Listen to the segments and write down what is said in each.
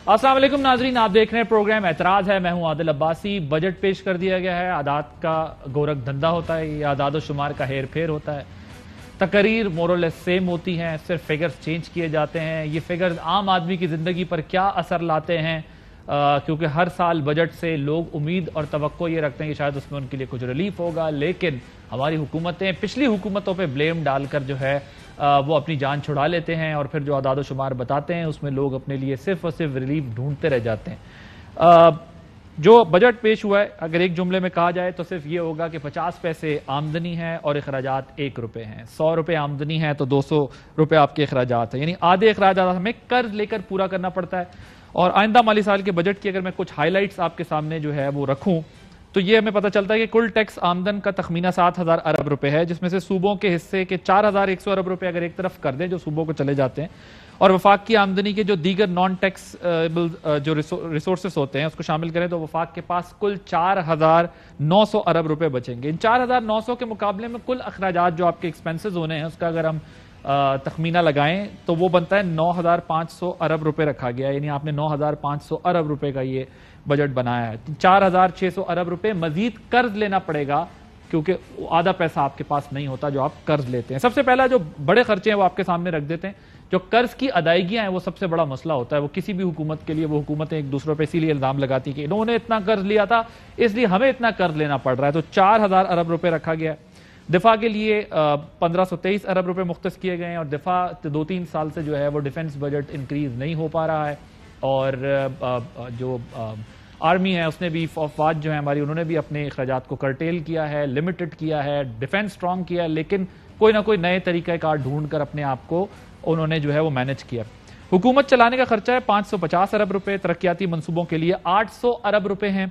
السلام علیکم ناظرین، آپ دیکھ رہے ہیں پروگرام اعتراض ہے. میں ہوں عادل عباسی. بجٹ پیش کر دیا گیا ہے. اعداد کا گورکھ دھندا ہوتا ہے، یہ اعداد و شمار کا ہیر پھیر ہوتا ہے. تقاریر مورل سیم ہوتی ہیں، صرف فگرز چینج کیے جاتے ہیں. یہ فگرز عام آدمی کی زندگی پر کیا اثر لاتے ہیں؟ کیونکہ ہر سال بجٹ سے لوگ امید اور توقع یہ رکھتے ہیں کہ شاید اس میں ان کے لیے کچھ ریلیف ہوگا، لیکن ہماری حکومتیں پچھلی حکومتوں پہ بلیم ڈال کر جو ہے وہ اپنی جان چھڑا لیتے ہیں، اور پھر جو اعداد و شمار بتاتے ہیں اس میں لوگ اپنے لیے صرف اور صرف ریلیف ڈھونڈتے رہ جاتے ہیں. جو بجٹ پیش ہوا ہے، اگر ایک جملے میں کہا جائے تو صرف یہ ہوگا کہ 50 پیسے آمدنی ہے اور اخراجات 1 روپے ہیں. 100 روپے آمدنی ہے تو 200 روپے آپ کے اخراجات ہیں، یعنی آدھے اخراجات ہمیں قرض لے کر پورا کرنا پڑتا ہے. اور آئندہ مالی سال کے بجٹ کی اگر میں کچھ ہائی لائٹس آپ کے سامنے جو ہے وہ رکھوں تو یہ ہمیں پتہ چلتا ہے کہ کل ٹیکس آمدن کا تخمینہ 7,000 ارب روپے ہے، جس میں سے صوبوں کے حصے کے 4,100 ارب روپے اگر ایک طرف کر دیں جو صوبوں کو چلے جاتے ہیں، اور وفاق کی آمدنی کے جو دیگر نان ٹیکس جو ریسورسز ہوتے ہیں اس کو شامل کریں تو وفاق کے پاس کل 4,900 ارب روپے بچیں گے. ان 4,900 کے مقابلے میں کل اخراجات جو آپ کے ایکسپینسز ہونے ہیں اس کا اگر ہم تخمینہ لگائیں تو وہ بنتا ہے 9,500 ارب روپے رکھا گیا ہے، یعنی آپ نے 9,500 ارب روپے کا یہ بجٹ بنایا ہے. 4,600 ارب روپے مزید قرض لینا پڑے گا کیونکہ آدھا پیسہ آپ کے پاس نہیں ہوتا جو آپ قرض لیتے ہیں. سب سے پہلا جو بڑے خرچے ہیں وہ آپ کے سامنے رکھ دیتے ہیں. جو قرض کی ادائیگیاں ہیں وہ سب سے بڑا مسئلہ ہوتا ہے. وہ کسی بھی حکومت کے لیے، وہ حکومتیں ایک دوسروں پہ اسی لیے الزام لگاتی کہ انہوں نے اتنا قرض لیا تھا اس لیے ہمیں اتنا قرض لینا پڑ رہا ہے. تو 4,000 ارب روپے رکھا گیا ہے. دفاع کے لیے 1,523 ارب روپے مختص کیے گئے ہیں، اور دفاع 2-3 سال سے جو ہے وہ ڈیفنس بجٹ انکریز نہیں ہو پا رہا ہے. اور جو آرمی ہے اس نے بھی، فوج جو ہے ہماری، انہوں نے بھی اپنے اخراجات کو کرٹیل کیا ہے، لمیٹڈ کیا ہے، ڈیفنس سٹرونگ کیا ہے، لیکن کوئی نہ کوئی نئے طریقہ کار ڈھونڈ کر اپنے آپ کو انہوں نے جو ہے وہ مینج کیا. حکومت چلانے کا خرچہ ہے 550 ارب روپے. ترقیاتی منصوبوں کے لیے 800 ارب روپے ہیں،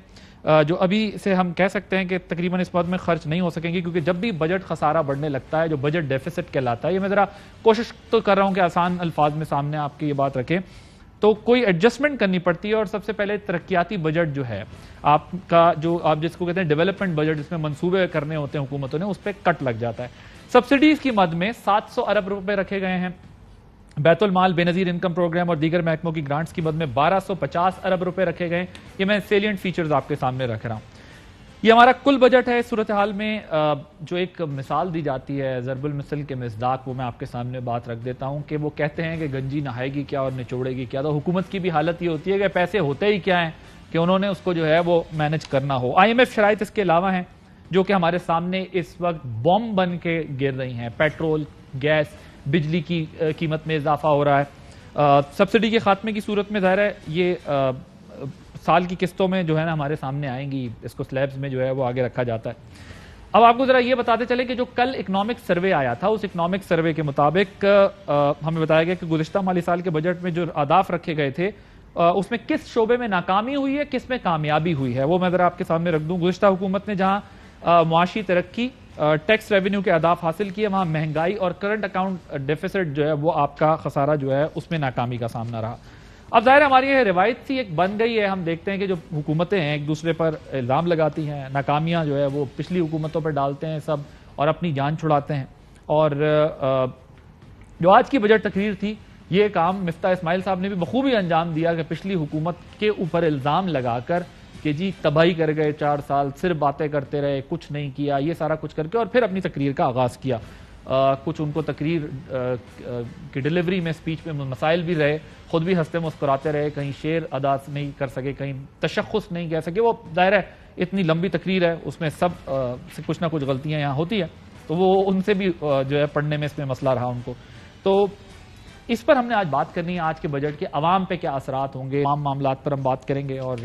جو ابھی سے ہم کہہ سکتے ہیں کہ تقریباً اس وقت میں خرچ نہیں ہو سکیں گے، کیونکہ جب بھی بجٹ خسارہ بڑھنے لگتا ہے جو بجٹ ڈیفیسٹ کہلاتا ہے، یہ میں ذرا کوشش تو کر رہا ہوں کہ آسان الفاظ میں سامنے آپ کی یہ بات رکھیں، تو کوئی ایڈجسٹمنٹ کرنی پڑتی ہے. اور سب سے پہلے ترقیاتی بجٹ جو ہے آپ کا، جو آپ جس کو کہتے ہیں ڈیولپمنٹ بجٹ، جس میں منصوبے کرنے ہوتے ہیں حکومتوں نے، اس پہ کٹ لگ جاتا ہے. سبسڈیز کی مد میں 700 ارب روپے رکھے گئے ہیں. بیت المال، بے نظیر انکم پروگرام اور دیگر محکموں کی گرانٹس کی مد میں 1,250 ارب روپے رکھے گئے. یہ میں سیلینٹ فیچرز آپ کے سامنے رکھ رہا ہوں. یہ ہمارا کل بجٹ ہے. صورتحال میں جو ایک مثال دی جاتی ہے ضرب المثل کے مصداق، وہ میں آپ کے سامنے بات رکھ دیتا ہوں کہ وہ کہتے ہیں کہ گنجی نہائے گی کیا اور نچوڑے گی کیا. تو حکومت کی بھی حالت یہ ہوتی ہے کہ پیسے ہوتے ہی کیا ہیں کہ انہوں نے اس کو جو ہے وہ مینج کرنا ہو. IMF شرائط اس کے علاوہ ہیں جو کہ ہمارے سامنے اس وقت بم بن کے گر رہی ہیں. پیٹرول، گیس، بجلی کی قیمت میں اضافہ ہو رہا ہے. سبسڈی کے خاتمے کی صورت میں ظاہر ہے یہ سال کی قسطوں میں جو ہے نا ہمارے سامنے آئیں گی، اس کو سلیبز میں جو ہے وہ آگے رکھا جاتا ہے. اب آپ کو ذرا یہ بتاتے چلیں کہ جو کل اکنامک سروے آیا تھا، اس اکنامک سروے کے مطابق ہمیں بتایا گیا کہ گزشتہ مالی سال کے بجٹ میں جو اہداف رکھے گئے تھے اس میں کس شعبے میں ناکامی ہوئی ہے، کس میں کامیابی ہوئی ہے، وہ میں ذرا آپ کے سامنے رکھ دوں. گزشتہ حکومت نے جہاں معاشی ترقی، ٹیکس ریونیو کے اہداف حاصل کیے، وہاں مہنگائی اور کرنٹ اکاؤنٹ ڈیفیسٹ جو ہے وہ آپ کا خسارہ جو ہے اس میں ناکامی کا سامنا رہا. اب ظاہر ہماری یہ روایت سی ایک بن گئی ہے. ہم دیکھتے ہیں کہ جو حکومتیں ہیں ایک دوسرے پر الزام لگاتی ہیں، ناکامیاں جو ہے وہ پچھلی حکومتوں پر ڈالتے ہیں سب، اور اپنی جان چھڑاتے ہیں. اور جو آج کی بجٹ تقریر تھی، یہ کام مفتاح اسماعیل صاحب نے بھی بخوبی انجام دیا کہ پچھلی حکومت کے اوپر الزام لگا کر کہ جی تباہی کر گئے 4 سال، صرف باتیں کرتے رہے، کچھ نہیں کیا، یہ سارا کچھ کر کے، اور پھر اپنی تقریر کا آغاز کیا. کچھ ان کو تقریر کی ڈیلیوری میں، اسپیچ میں مسائل بھی رہے، خود بھی ہنستے مسکراتے رہے، کہیں شعر ادا نہیں کر سکے، کہیں تشخص نہیں کہہ سکے. وہ ظاہر ہے اتنی لمبی تقریر ہے، اس میں سب سے کچھ نہ کچھ غلطیاں یہاں ہوتی ہیں، تو وہ ان سے بھی جو ہے پڑھنے میں اس میں مسئلہ رہا ان کو. تو اس پر ہم نے آج بات کرنی ہے. آج کے بجٹ کے عوام پہ کیا اثرات ہوں گے، تمام معاملات پر ہم بات کریں گے اور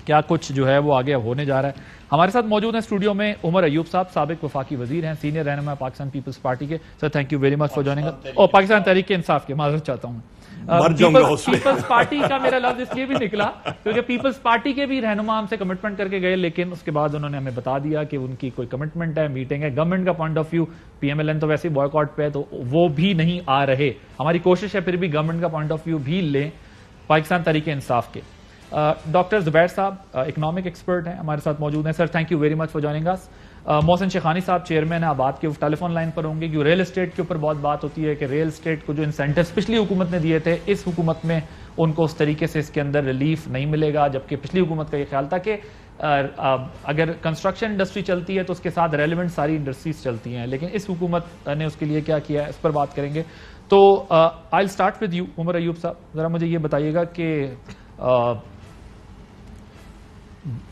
کیا کچھ جو ہے وہ آگے ہونے جا رہا ہے. ہمارے ساتھ موجود ہیں اسٹوڈیو میں عمر ایوب صاحب، سابق وفاقی وزیر ہیں، سینئر رہنما پاکستان پیپلز پارٹی کے. Sir thank you very much for joining us. اور پاکستان تحریک انصاف کے، معذرت چاہتا ہوں، پیپلز پارٹی کا میرا لفظ اس لیے بھی نکلا کیونکہ پیپلز پارٹی کے بھی رہنما ہم سے کمٹمنٹ کر کے گئے، لیکن اس کے بعد انہوں نے ہمیں بتا دیا کہ ان کی کوئی کمٹمنٹ ہے، میٹنگ ہے. گورنمنٹ کا پوائنٹ آف ویو، PMLN تو ویسے ہی بوائے کاٹ پہ ہے، تو وہ بھی نہیں آ رہے. ہماری کوشش ہے پھر بھی گورنمنٹ کا پوائنٹ آف ویو بھی لیں پاکستان تحریک انصاف کے. ڈاکٹر زبیر صاحب اکنامک ایکسپرٹ ہیں، ہمارے ساتھ موجود ہیں. Sir thank you very much for joining us. Mohsin Shaikhani صاحب چیئرمین آباد کے ٹیلی فون لائن پر ہوں گے، کیونکہ ریل اسٹیٹ کے اوپر بہت بات ہوتی ہے کہ ریل اسٹیٹ کو جو انسینٹیوز پچھلی حکومت نے دیے تھے اس حکومت میں ان کو اس طریقے سے اس کے اندر ریلیف نہیں ملے گا، جبکہ پچھلی حکومت کا یہ خیال تھا کہ اگر کنسٹرکشن انڈسٹری چلتی ہے تو اس کے ساتھ ریلیونٹ ساری انڈسٹریز چلتی ہیں، لیکن اس حکومت نے اس کے لیے کیا کیا ہے اس پر بات کریں گے. تو آئی will start with you Omar Ayub صاحب، ذرا مجھے یہ بتائیے گا کہ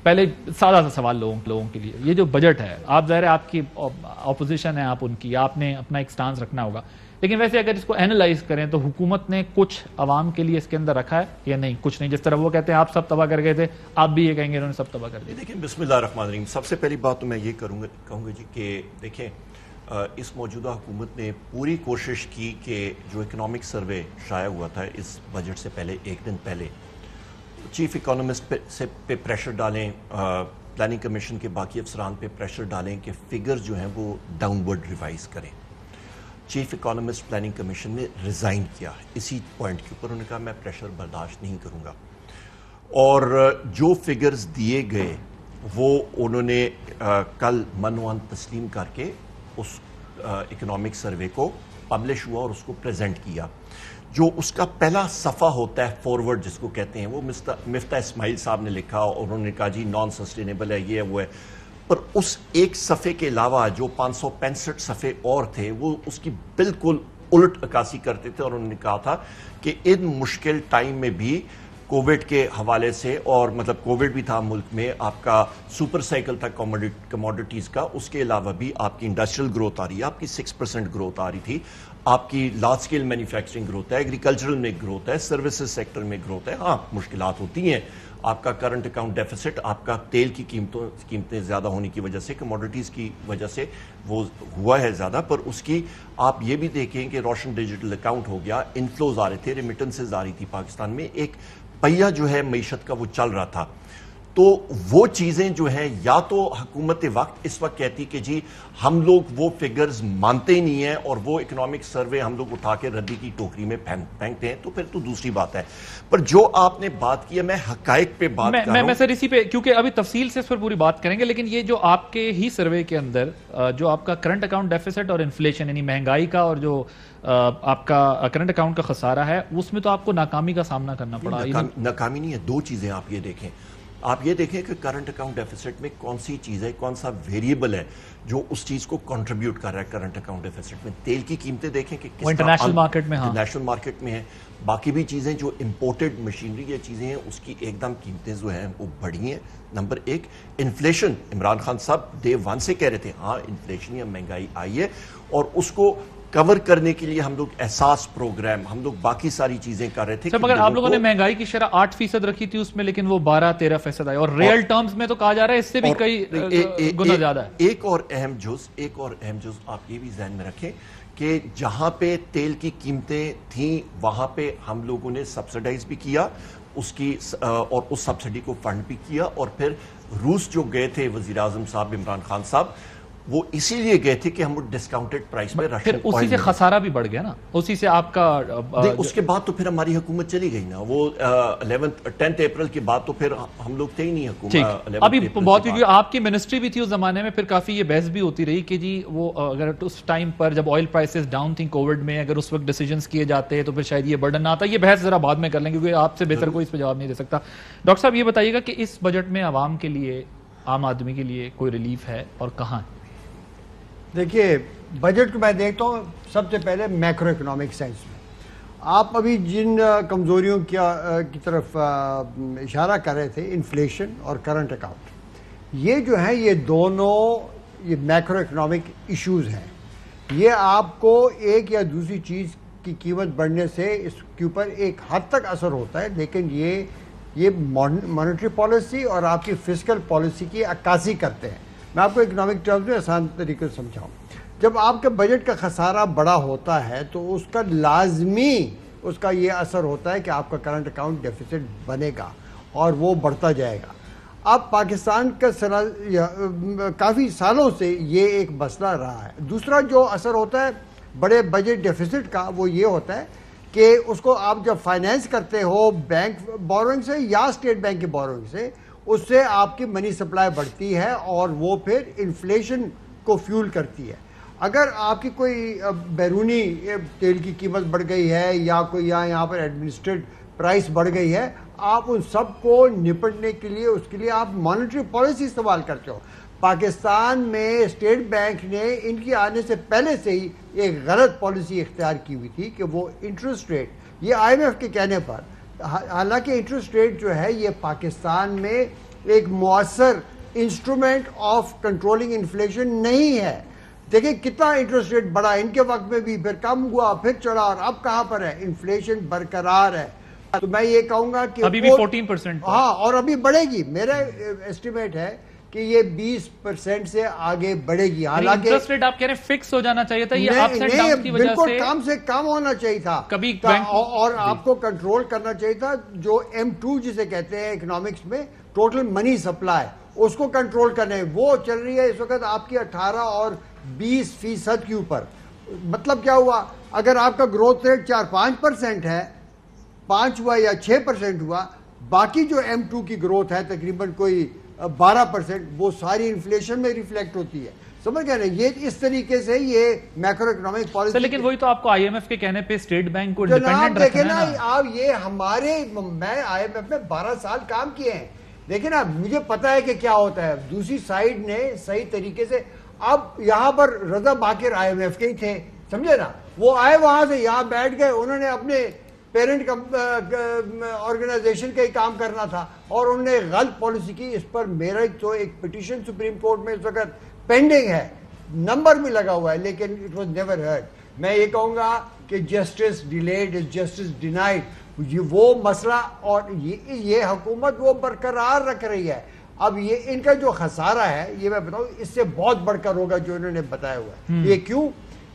پہلے سادہ سا سوال لوگوں کے لیے، یہ جو بجٹ ہے، آپ ظاہر ہے آپ کی اپوزیشن ہے، آپ ان کی، آپ نے اپنا ایک سٹانس رکھنا ہوگا، لیکن ویسے اگر اس کو اینالائز کریں تو حکومت نے کچھ عوام کے لیے اس کے اندر رکھا ہے یا نہیں؟ کچھ نہیں، جس طرح وہ کہتے ہیں آپ سب تباہ کر گئے تھے، آپ بھی یہ کہیں گے انہوں نے سب تباہ کر دیا. دیکھیں بسم اللہ الرحمن الرحیم، سب سے پہلی بات تو میں یہ کہوں گا جی کہ دیکھیں اس موجودہ حکومت نے پوری کوشش کی کہ جو اکنامک سروے شائع ہوا تھا اس بجٹ سے پہلے ایک دن پہلے، چیف اکانومسٹ پہ پریشر ڈالیں، پلاننگ کمیشن کے باقی افسران پہ پریشر ڈالیں کہ فگرز جو ہیں وہ ڈاؤن ورڈ ریوائز کریں. چیف اکانومسٹ پلاننگ کمیشن نے ریزائن کیا اسی پوائنٹ کے اوپر، انہوں نے کہا میں پریشر برداشت نہیں کروں گا، اور جو فگرز دیے گئے وہ انہوں نے کل منوان تسلیم کر کے اس اکنامک سروے کو پبلش ہوا اور اس کو پریزنٹ کیا. جو اس کا پہلا صفحہ ہوتا ہے فارورڈ جس کو کہتے ہیں، وہ مفتاح اسماعیل صاحب نے لکھا اور انہوں نے کہا جی نان سسٹینیبل ہے، یہ ہے وہ ہے، پر اس ایک صفحے کے علاوہ جو 565 صفحے اور تھے وہ اس کی بالکل الٹ عکاسی کرتے تھے، اور انہوں نے کہا تھا کہ ان مشکل ٹائم میں بھی کووڈ کے حوالے سے، اور مطلب کووڈ بھی تھا ملک میں، آپ کا سپر سائیکل تھا کموڈیٹیز کا، اس کے علاوہ بھی آپ کی انڈسٹریل گروتھ آ رہی ہے، آپ کی 6% گروتھ آ رہی تھی، آپ کی لارج سکیل مینوفیکچرنگ گروتھ ہے، ایگریکلچرل میں گروتھ ہے، سروسز سیکٹر میں گروتھ ہے. ہاں مشکلات ہوتی ہیں، آپ کا کرنٹ اکاؤنٹ ڈیفیسٹ، آپ کا تیل کی قیمتیں زیادہ ہونے کی وجہ سے، کموڈیٹیز کی وجہ سے وہ ہوا ہے زیادہ، پر اس کی آپ یہ بھی دیکھیں کہ روشن ڈیجیٹل اکاؤنٹ ہو گیا، انفلوز آ رہے تھے، ریمیٹنسز آ رہی تھی پاکستان میں، ایک پہیہ جو ہے معیشت کا وہ چل رہا تھا. تو وہ چیزیں جو ہیں یا تو حکومت وقت اس وقت کہتی کہ جی ہم لوگ وہ فگرز مانتے ہی نہیں ہیں اور وہ اکنامک سروے ہم لوگ اٹھا کے ردی کی ٹوکری میں پھینکتے ہیں، تو پھر تو دوسری بات ہے. پر جو آپ نے بات کی ہے، میں حقائق پہ بات کر رہا ہوں. میں سر اسی پہ، کیونکہ ابھی تفصیل سے اس پر پوری بات کریں گے، لیکن یہ جو آپ کے ہی سروے کے اندر جو آپ کا کرنٹ اکاؤنٹ ڈیفیسٹ اور انفلیشن یعنی مہنگائی کا اور جو آپ کا کرنٹ اکاؤنٹ کا خسارہ ہے، اس میں تو آپ کو ناکامی کا سامنا کرنا پڑا. ناکامی نہیں ہے، دو چیزیں آپ یہ دیکھیں. آپ یہ دیکھیں کہ کرنٹ اکاؤنٹ ڈیفیسٹ میں کون سی چیز ہے، کون سا ویریبل ہے جو اس چیز کو کنٹریبیوٹ کر رہا ہے کرنٹ اکاؤنٹ ڈیفیسٹ میں. تیل کی قیمتیں دیکھیں کہ انٹرنیشنل مارکیٹ میں، انٹرنیشنل مارکیٹ میں ہیں. باقی بھی چیزیں جو امپورٹڈ مشینری یا چیزیں ہیں اس کی ایک دم قیمتیں جو ہیں وہ بڑھی ہیں. نمبر ایک انفلیشن، عمران خان صاحب ڈے 1 سے کہہ رہے تھے ہاں انفلیشن یا مہنگائی آئی ہے، اور اس کو کور کرنے کے لیے ہم لوگ احساس پروگرام، ہم لوگ باقی ساری چیزیں کر رہے تھے. مگر آپ لوگوں نے مہنگائی کی شرح 8% رکھی تھی اس میں، لیکن وہ 12-13% آئی، اور ریل ٹرمز میں تو کہا جا رہا ہے اس سے بھی کئی گنا زیادہ ہے. ایک اور اہم جز آپ یہ بھی ذہن میں رکھیں کہ جہاں پہ تیل کی قیمتیں تھیں وہاں پہ ہم لوگوں نے سبسیڈائز بھی کیا اس کی، اور اس سبسڈی کو فنڈ بھی کیا. اور پھر روس جو گئے تھے وزیر اعظم صاحب عمران خان صاحب، وہ اسی لیے گئے تھے کہ ہم ڈسکاؤنٹڈ پرائس میں پھر اسی سے خسارہ بھی بڑھ گیا نا، اسی سے آپ کا اس کے بعد تو پھر ہماری حکومت چلی گئی نا. وہ 10 اپریل کے بعد تو پھر ہم لوگ تھے ہی نہیں حکومت. ابھی بہت کیونکہ آپ کی منسٹری بھی تھی اس زمانے میں، پھر کافی یہ بحث بھی ہوتی رہی کہ جی وہ اگر اس ٹائم پر جب آئل پرائسز ڈاؤن تھیں کووڈ میں، اگر اس وقت ڈیسیجنز کیے جاتے تو پھر شاید یہ برڈن نہ آتا. یہ بحث ذرا بعد میں کر لیں کیونکہ آپ سے بہتر کوئی اس پہ جواب نہیں دے سکتا. ڈاکٹر صاحب یہ بتائیے گا کہ اس بجٹ میں عوام کے لیے، عام آدمی کے لیے کوئی ریلیف ہے اور کہاں؟ دیکھیے بجٹ کو میں دیکھتا ہوں سب سے پہلے میکرو اکنامک سینس میں. آپ ابھی جن کمزوریوں کی طرف اشارہ کر رہے تھے، انفلیشن اور کرنٹ اکاؤنٹ، یہ جو ہیں یہ دونوں یہ میکرو اکنامک ایشوز ہیں. یہ آپ کو ایک یا دوسری چیز کی قیمت بڑھنے سے اس کے اوپر ایک حد تک اثر ہوتا ہے، لیکن یہ مانیٹری پالیسی اور آپ کی فسکل پالیسی کی عکاسی کرتے ہیں. میں آپ کو اکنامک ٹرمز میں آسان طریقے سے سمجھاؤں. جب آپ کے بجٹ کا خسارہ بڑا ہوتا ہے تو اس کا لازمی اس کا یہ اثر ہوتا ہے کہ آپ کا کرنٹ اکاؤنٹ ڈیفیسٹ بنے گا اور وہ بڑھتا جائے گا. اب پاکستان کا کافی سالوں سے یہ ایک مسئلہ رہا ہے. دوسرا جو اثر ہوتا ہے بڑے بجٹ ڈیفیسٹ کا وہ یہ ہوتا ہے کہ اس کو آپ جب فائنینس کرتے ہو بینک بورنگ سے یا اسٹیٹ بینک کی بورنگ سے، اس سے آپ کی منی سپلائی بڑھتی ہے اور وہ پھر انفلیشن کو فیول کرتی ہے. اگر آپ کی کوئی بیرونی تیل کی قیمت بڑھ گئی ہے یا کوئی یہاں پر ایڈمنسٹریٹ پرائس بڑھ گئی ہے, آپ ان سب کو نپٹنے کے لیے اس کے لیے آپ مانیٹری پالیسی استعمال کرتے ہو. پاکستان میں اسٹیٹ بینک نے ان کی آنے سے پہلے سے ہی ایک غلط پالیسی اختیار کی ہوئی تھی کہ وہ انٹرسٹ ریٹ, یہ آئی ایم ایف کے کہنے پر, حالانکہ انٹرسٹ ریٹ جو ہے یہ پاکستان میں ایک مؤثر انسٹرومنٹ آف کنٹرولنگ انفلیشن نہیں ہے. دیکھیں کتنا انٹرسٹ ریٹ بڑھا ان کے وقت میں بھی, پھر کم ہوا, پھر چڑھا, اور اب کہاں پر ہے؟ انفلیشن برقرار ہے. تو میں یہ کہوں گا کہ ابھی بھی 14%. ہاں, اور ابھی بڑھے گی. میرا ایسٹیمیٹ ہے کہ یہ 20% سے آگے بڑھے گی. حالانکہ انٹرسٹ ریٹ آپ کہہ رہے ہیں فکس ہو جانا چاہیے تھا, یہ اپس اینڈ ڈاؤن کی وجہ سے بالکل کم سے کم ہونا چاہیے تھا کبھی اور آپ کو کنٹرول کرنا چاہیے تھا. جو M2 جسے کہتے ہیں اکنامکس میں, ٹوٹل منی سپلائی, اس کو کنٹرول کرنے, وہ چل رہی ہے اس وقت آپ کی 18 اور 20% کے اوپر. مطلب کیا ہوا؟ اگر آپ کا گروتھ ریٹ 4-5% ہے, 5 ہوا یا 6% ہوا, باقی جو M2 کی گروتھ ہے تقریباً کوئی 12%, وہ ساری انفلیشن میں ریفلیکٹ ہوتی ہے. سمجھ گئے نا؟ یہ اس طریقے سے یہ میکرو اکنامک پالیسی. لیکن وہی تو آپ کو آئی ایم ایف کے کہنے پہ اسٹیٹ بینک کو انڈیپینڈنٹ رکھنا ہے نا. آپ یہ ہمارے, میں آئی ایم ایف میں 12 سال کام کیے ہیں. دیکھیں نا, مجھے پتا ہے کہ کیا ہوتا ہے. دوسری سائیڈ نے صحیح طریقے سے, اب یہاں پر رضا باقر آئی ایم ایف کے ہی تھے, سمجھے نا, وہ آئے وہاں سے یہاں بیٹھ گئے, انہوں نے اپنے پیرنٹ آرگنائزیشن کا ہی کام کرنا تھا اور انہوں نے غلط پالیسی کی. اس پر میرا تو ایک پٹیشن سپریم کورٹ میں اس وقت پینڈنگ ہے, نمبر بھی لگا ہوا ہے, لیکن اٹ واز نیور ہرڈ. میں یہ کہوں گا کہ justice delayed is justice denied. وہ مسئلہ اور یہ حکومت وہ برقرار رکھ رہی ہے. اب یہ ان کا جو خسارہ ہے, یہ میں بتاؤں, اس سے بہت بڑھ کر ہوگا جو انہوں نے بتایا ہوا ہے. یہ کیوں؟